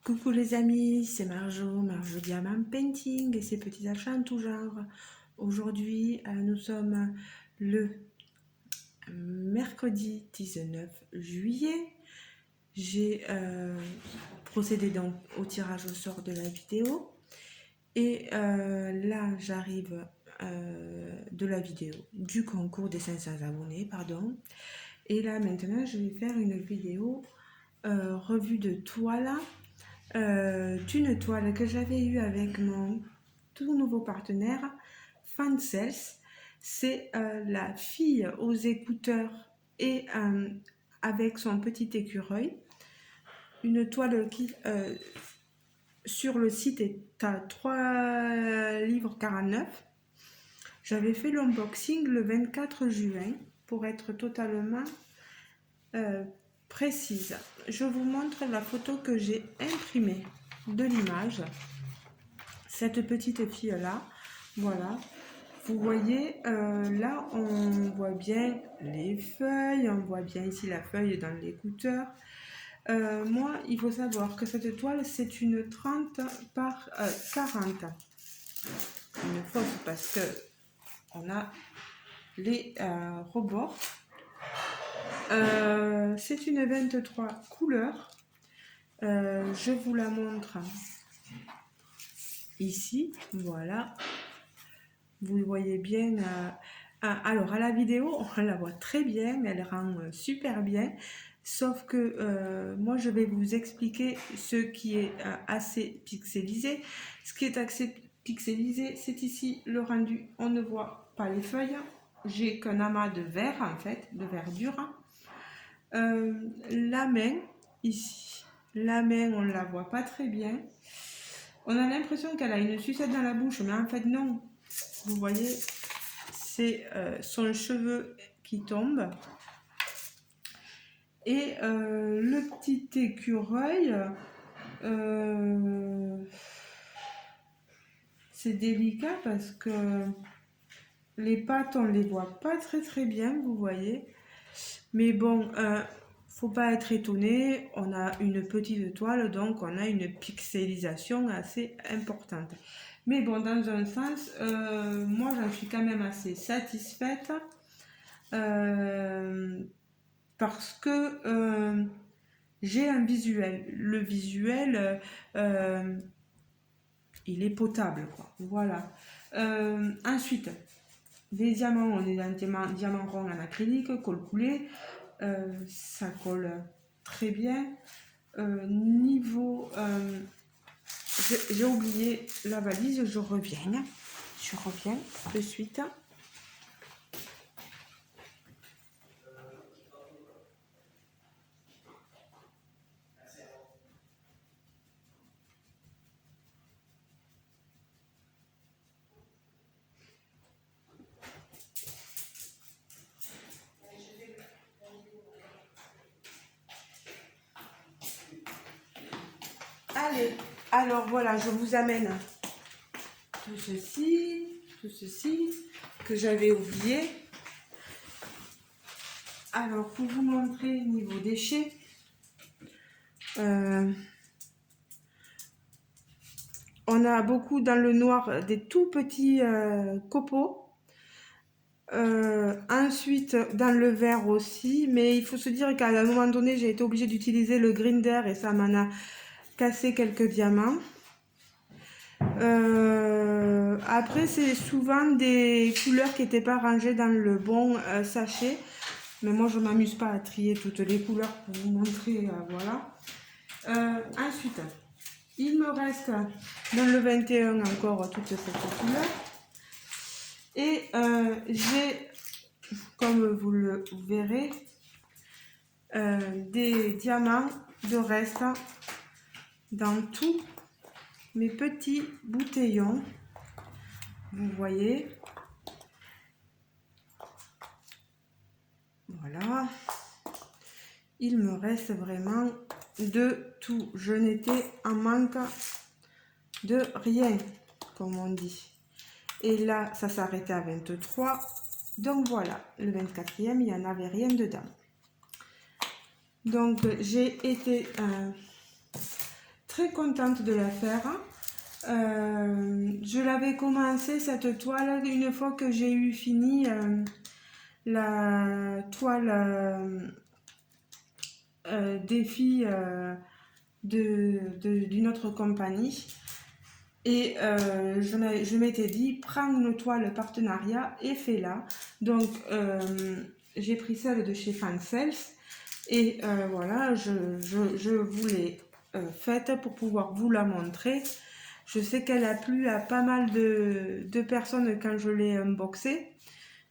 Coucou les amis, c'est Marjo Diamant Painting et ses petits achats en tout genre. Aujourd'hui, nous sommes le mercredi 19 juillet. J'ai procédé donc au tirage au sort de la vidéo. Et là, j'arrive de la vidéo du concours des 500 abonnés, pardon. Et là, maintenant, je vais faire une vidéo revue de toile. D'une toile que j'avais eue avec mon tout nouveau partenaire, Fancels. C'est la fille aux écouteurs et avec son petit écureuil. Une toile qui, sur le site, est à 3,49 livres. J'avais fait l'unboxing le 24 juin pour être totalement précise. Je vous montre la photo que j'ai imprimée de l'image. Cette petite fille là, voilà, vous voyez là on voit bien les feuilles, on voit bien ici la feuille dans l'écouteur. Moi il faut savoir que cette toile c'est une 30 par 40, une fausse parce que on a les rebords. C'est une 23 couleurs. Je vous la montre ici, voilà. Vous voyez bien. Alors à la vidéo, on la voit très bien, elle rend super bien. Sauf que moi, je vais vous expliquer ce qui est assez pixelisé. Ce qui est assez pixelisé, c'est ici le rendu. On ne voit pas les feuilles. J'ai qu'un amas de verre, en fait, de verdure. La main, ici, la main, on ne la voit pas très bien. On a l'impression qu'elle a une sucette dans la bouche, mais en fait, non. Vous voyez, c'est son cheveu qui tombe. Et le petit écureuil, c'est délicat parce que les pattes, on ne les voit pas très bien, vous voyez. Mais bon, faut pas être étonné, on a une petite toile, donc on a une pixelisation assez importante. Mais bon, dans un sens, moi j'en suis quand même assez satisfaite parce que j'ai un visuel. Le visuel, il est potable, quoi. Voilà. Ensuite, des diamants, on est dans un diamant rond en acrylique, colle coulée. Ça colle très bien. Niveau... j'ai oublié la valise, je reviens de suite. Allez, alors voilà, je vous amène tout ceci que j'avais oublié. Alors, pour vous montrer niveau déchets, on a beaucoup dans le noir des tout petits copeaux. Ensuite, dans le vert aussi, mais il faut se dire qu'à un moment donné, j'ai été obligée d'utiliser le grinder et ça m'en a cassé quelques diamants. Après, c'est souvent des couleurs qui n'étaient pas rangées dans le bon sachet. Mais moi, je ne m'amuse pas à trier toutes les couleurs pour vous montrer. Voilà. Ensuite, il me reste dans le 21 encore toute cette couleur. Et j'ai, comme vous le verrez, des diamants de reste dans tous mes petits bouteillons. Vous voyez. Voilà. Il me reste vraiment de tout. Je n'étais en manque de rien, comme on dit. Et là, ça s'arrêtait à 23. Donc voilà, le 24e, il n'y en avait rien dedans. Donc j'ai été très contente de la faire. Je l'avais commencé cette toile une fois que j'ai eu fini la toile défi d'une autre compagnie. Et je m'étais dit, prends une toile partenariat et fais-la. Donc, j'ai pris celle de chez Fancels. Et voilà, je vous l'ai faite pour pouvoir vous la montrer. Je sais qu'elle a plu à pas mal de personnes quand je l'ai unboxée.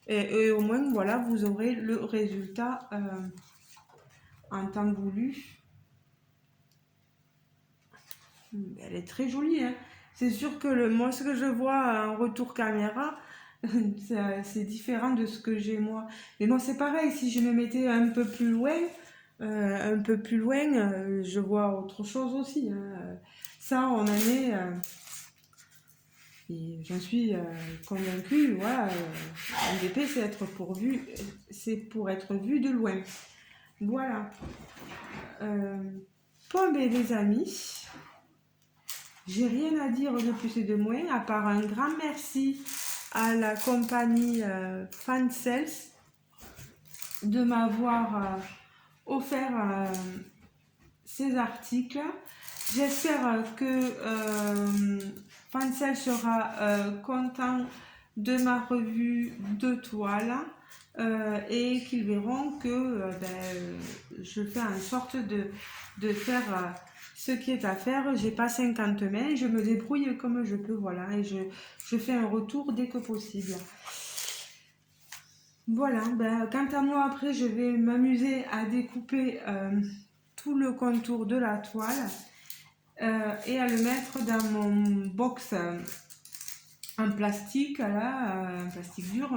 Et au moins, voilà, vous aurez le résultat en temps voulu. Elle est très jolie, hein. C'est sûr que moi, ce que je vois en retour caméra, c'est différent de ce que j'ai moi. Mais moi, c'est pareil, si je me mettais un peu plus loin, je vois autre chose aussi, hein. Ça, on en est, et j'en suis convaincue, voilà, un DP, c'est pour être vu de loin. Voilà. Bon, ben, les amis, j'ai rien à dire de plus et de moins, à part un grand merci à la compagnie Fancels de m'avoir offert ces articles. J'espère que Fancel sera content de ma revue de toile et qu'ils verront que je fais en sorte de faire ce qui est à faire. J'ai pas 50 mains, je me débrouille comme je peux, voilà, et je fais un retour dès que possible. Voilà, quant à moi, après, je vais m'amuser à découper tout le contour de la toile et à le mettre dans mon box en plastique, là, en plastique dur,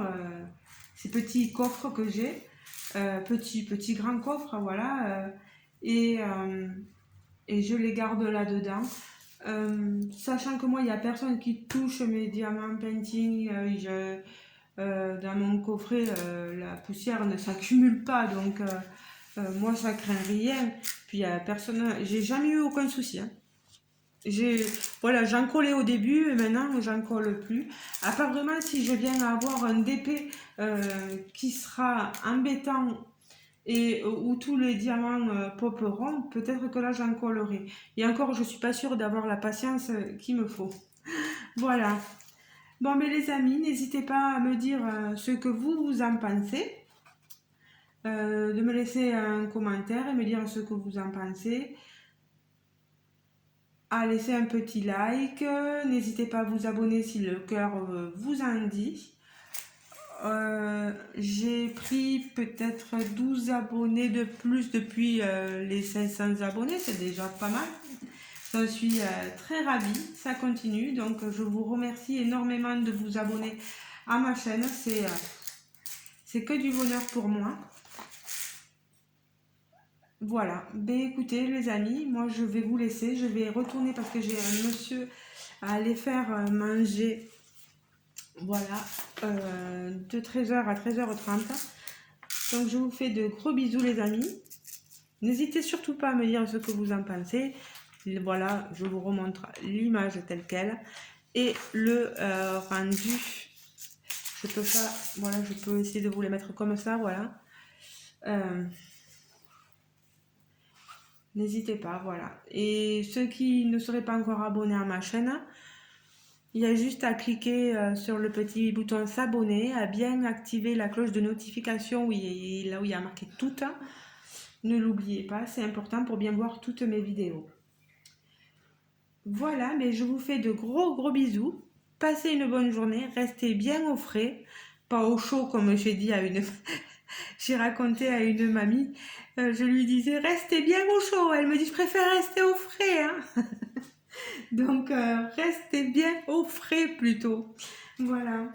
ces petits coffres que j'ai, petits grands coffres, voilà, et je les garde là-dedans. Sachant que moi, il n'y a personne qui touche mes diamants painting, dans mon coffret, la poussière ne s'accumule pas, donc moi ça craint rien. Puis personne, j'ai jamais eu aucun souci, hein. Voilà, j'en collais au début et maintenant j'en colle plus. À part vraiment si je viens avoir un DP qui sera embêtant et où tous les diamants popperont, peut-être que là j'en collerai. Et encore, je suis pas sûre d'avoir la patience qu'il me faut. Voilà. Bon, mais les amis, n'hésitez pas à me dire ce que vous en pensez. De me laisser un commentaire et me dire ce que vous en pensez. À laisser un petit like. N'hésitez pas à vous abonner si le cœur vous en dit. J'ai pris peut-être 12 abonnés de plus depuis les 500 abonnés. C'est déjà pas mal. J'en suis très ravie, ça continue, donc je vous remercie énormément de vous abonner à ma chaîne, c'est que du bonheur pour moi. Voilà, ben écoutez les amis, moi je vais vous laisser, je vais retourner parce que j'ai un monsieur à aller faire manger, voilà, de 13h à 13h30. Donc je vous fais de gros bisous les amis, n'hésitez surtout pas à me dire ce que vous en pensez. Voilà, je vous remontre l'image telle quelle et le rendu. Je peux pas, voilà, je peux essayer de vous les mettre comme ça, voilà. N'hésitez pas, voilà. Et ceux qui ne seraient pas encore abonnés à ma chaîne, il y a juste à cliquer sur le petit bouton s'abonner, à bien activer la cloche de notification là où il y a marqué tout. Ne l'oubliez pas, c'est important pour bien voir toutes mes vidéos. Voilà, mais je vous fais de gros bisous. Passez une bonne journée, restez bien au frais, pas au chaud comme j'ai dit à une... j'ai raconté à une mamie, je lui disais restez bien au chaud. Elle me dit je préfère rester au frais, hein. Donc restez bien au frais plutôt. Voilà,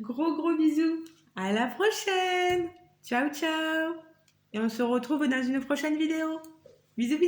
gros bisous. À la prochaine. Ciao. Et on se retrouve dans une prochaine vidéo. Bisous.